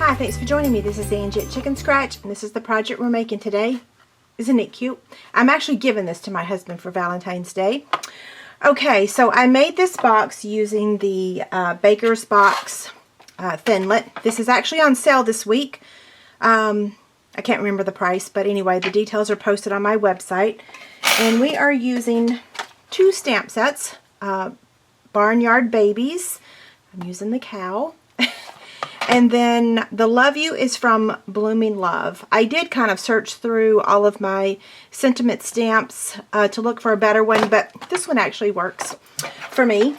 Hi, thanks for joining me. This is Angie at Chicken Scratch, and this is the project we're making today. Isn't it cute? I'm actually giving this to my husband for Valentine's Day. Okay, so I made this box using the Baker's Box Thinlit. This is actually on sale this week. I can't remember the price, but anyway, the details are posted on my website. And we are using 2 stamp sets, Barnyard Babies. I'm using the cow. And then the Love You is from Blooming Love. I did kind of search through all of my sentiment stamps to look for a better one, but this one actually works for me.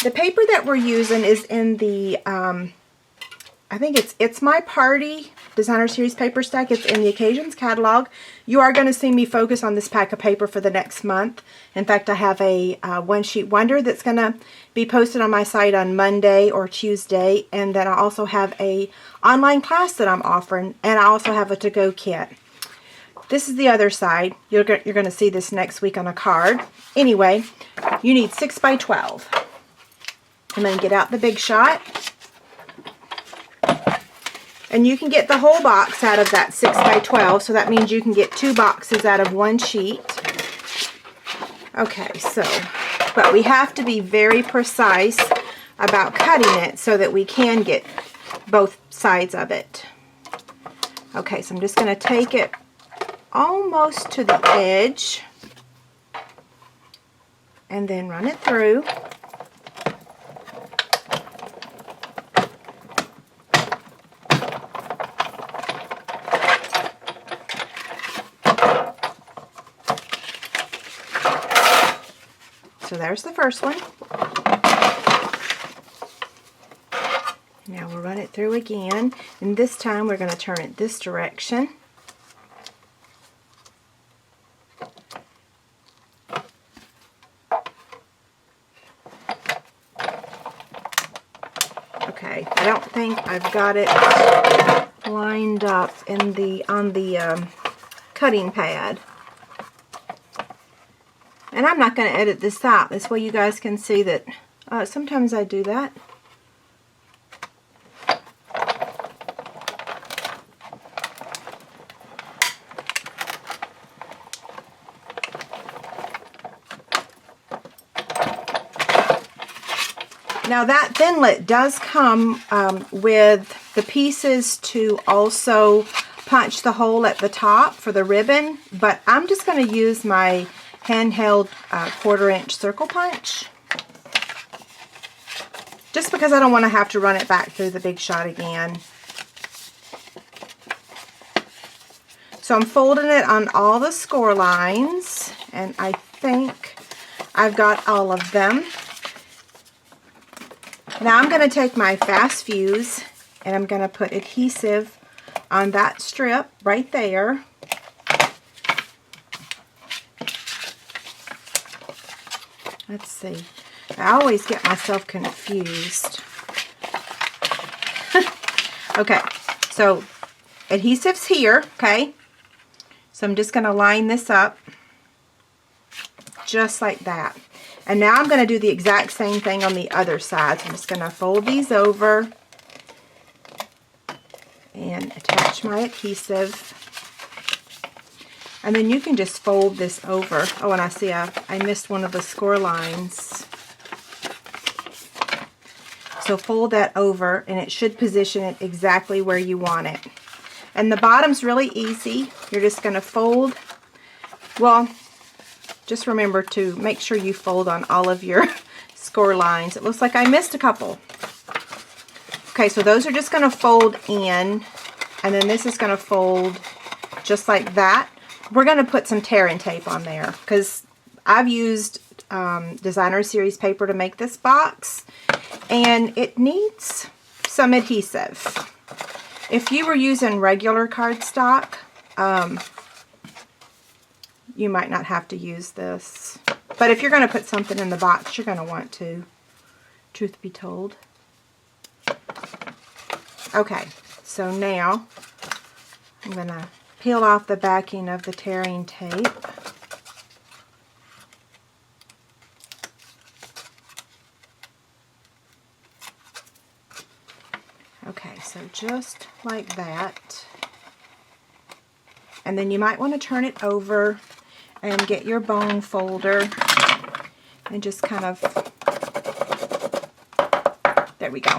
The paper that we're using is in the, I think it's My Party Designer Series paper stack. It's in the Occasions catalog. You are going to see me focus on this pack of paper for the next month. In fact, I have a One Sheet Wonder that's going to be posted on my site on Monday or Tuesday, and then I also have a online class that I'm offering, and I also have a to-go kit. This is the other side. You're going to see this next week on a card. Anyway, you need 6 by 12. I'm going to get out the Big Shot. And you can get the whole box out of that 6 by 12, so that means you can get 2 boxes out of 1 sheet. Okay, so, but we have to be very precise about cutting it so that we can get both sides of it. Okay, so I'm just going to take it almost to the edge and then run it through. So there's the first one. Now we'll run it through again, and this time we're going to turn it this direction. Okay, I don't think I've got it lined up in on the cutting pad. And I'm not going to edit this out. This way you guys can see that sometimes I do that. Now that Thinlit does come with the pieces to also punch the hole at the top for the ribbon, but I'm just going to use my handheld 1/4" circle punch, just because I don't want to have to run it back through the Big Shot again. So I'm folding it on all the score lines, and I think I've got all of them. Now I'm going to take my Fast Fuse and I'm going to put adhesive on that strip right there. Let's see. I always get myself confused. Okay, so adhesive's here, okay? So I'm just going to line this up just like that. And now I'm going to do the exact same thing on the other side. So I'm just going to fold these over and attach my adhesive. And then you can just fold this over. Oh, and I see I missed one of the score lines. So fold that over, and it should position it exactly where you want it. And the bottom's really easy. You're just going to fold. Well, just remember to make sure you fold on all of your score lines. It looks like I missed a couple. Okay, so those are just going to fold in, and then this is going to fold just like that. We're going to put some tear and tape on there because I've used Designer Series paper to make this box, and it needs some adhesive. If you were using regular cardstock, you might not have to use this. But if you're going to put something in the box, you're going to want to, truth be told. Okay, so now I'm going to peel off the backing of the tearing tape. Okay, so just like that. And then you might want to turn it over and get your bone folder and just kind of, there we go.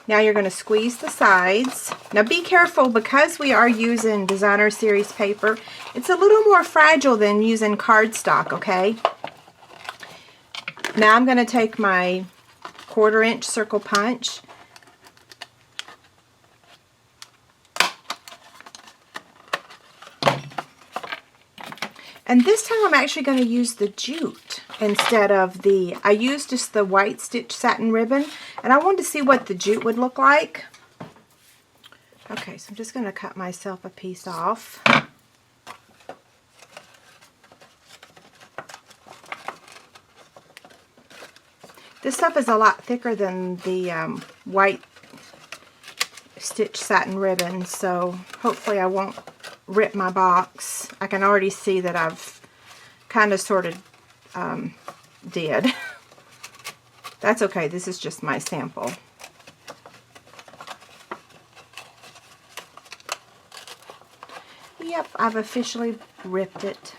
Now you're going to squeeze the sides. Now be careful, because we are using Designer Series paper, it's a little more fragile than using cardstock, okay? Now I'm going to take my 1/4 inch circle punch. And this time I'm actually going to use the jute instead of the, I used just the white stitch satin ribbon, and I wanted to see what the jute would look like. Okay, so I'm just going to cut myself a piece off. This stuff is a lot thicker than the white stitch satin ribbon, so hopefully I won't rip my box. I can already see that I've kind of sort of did. That's okay, this is just my sample. Yep, I've officially ripped it.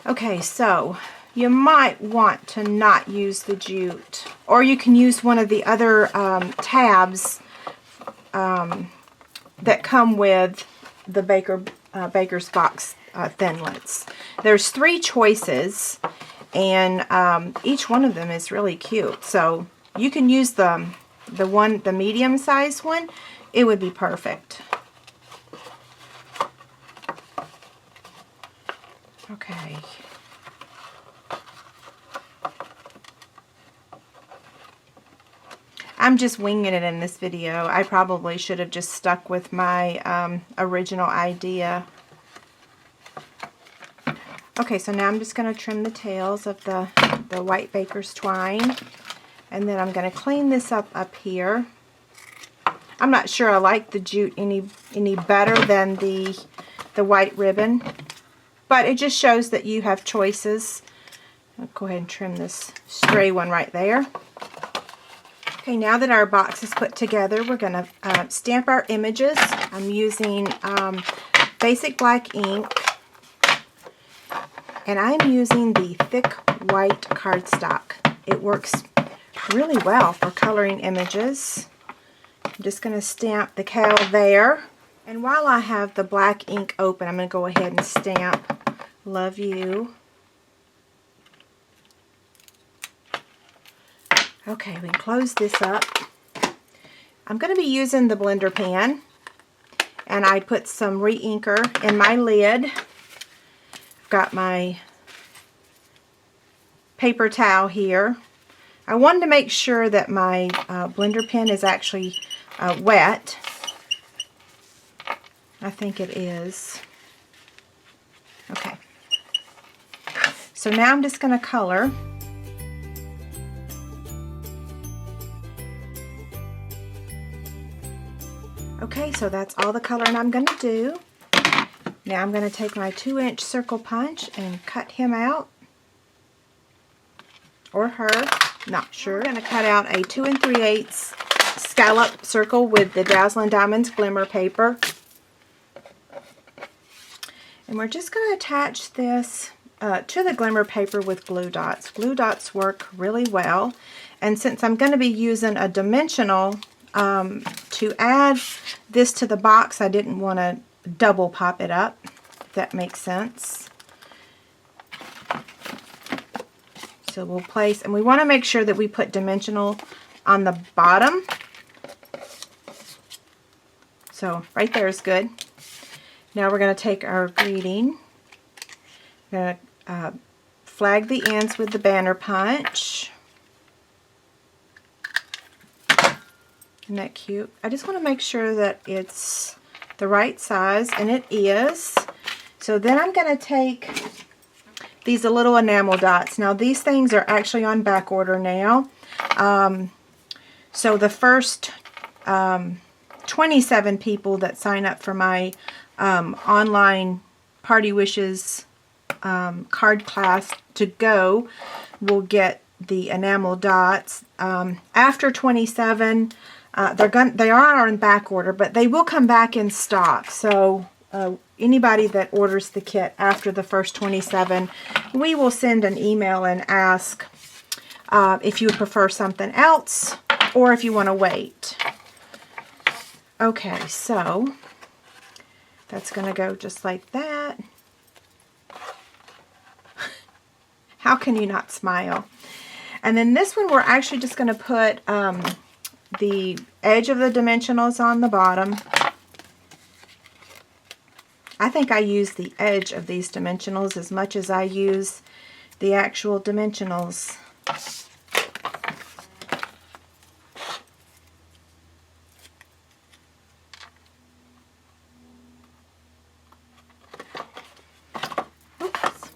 Okay, so you might want to not use the jute, or you can use one of the other tabs that come with the Baker's Box Thinlits. There's 3 choices, and each one of them is really cute. So you can use the medium-sized one. It would be perfect. Okay. I'm just winging it in this video. I probably should have just stuck with my original idea. Okay, so now I'm just going to trim the tails of the white baker's twine. And then I'm going to clean this up here. I'm not sure I like the jute any better than the white ribbon. But it just shows that you have choices. I'll go ahead and trim this stray one right there. Okay, now that our box is put together, we're going to stamp our images. I'm using basic black ink, and I'm using the thick white cardstock. It works really well for coloring images. I'm just going to stamp the cow there. And while I have the black ink open, I'm going to go ahead and stamp Love You. Okay, we can close this up. I'm going to be using the blender pan, and I put some re-inker in my lid. I've got my paper towel here. I wanted to make sure that my blender pen is actually wet. I think it is. Okay. So now I'm just going to color. Okay, so that's all the coloring I'm going to do. Now I'm going to take my 2-inch circle punch and cut him out. Or her, not sure. I'm going to cut out a 2 3/8 scallop circle with the Dazzling Diamonds Glimmer paper. And we're just going to attach this to the glimmer paper with glue dots. Glue dots work really well. And since I'm going to be using a dimensional to add this to the box, I didn't want to double pop it up, if that makes sense. So we'll place, and we want to make sure that we put dimensional on the bottom. So right there is good. Now we're going to take our greeting. We're going to flag the ends with the banner punch. Isn't that cute? I just want to make sure that it's the right size, and it is. So then I'm going to take these little enamel dots. Now these things are actually on back order now. So the first 27 people that sign up for my online Party Wishes card class to go will get the enamel dots. After 27, They are on back order, but they will come back in stock. So anybody that orders the kit after the first 27, we will send an email and ask if you would prefer something else or if you want to wait. Okay, so that's going to go just like that. How can you not smile? And then this one, we're actually just going to put the edge of the dimensionals on the bottom. I think I use the edge of these dimensionals as much as I use the actual dimensionals. Oops.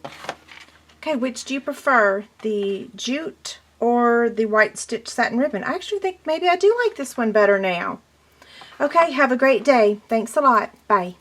Okay, which do you prefer, the jute or the white stitch satin ribbon? I actually think maybe I do like this one better now. Okay, have a great day. Thanks a lot. Bye.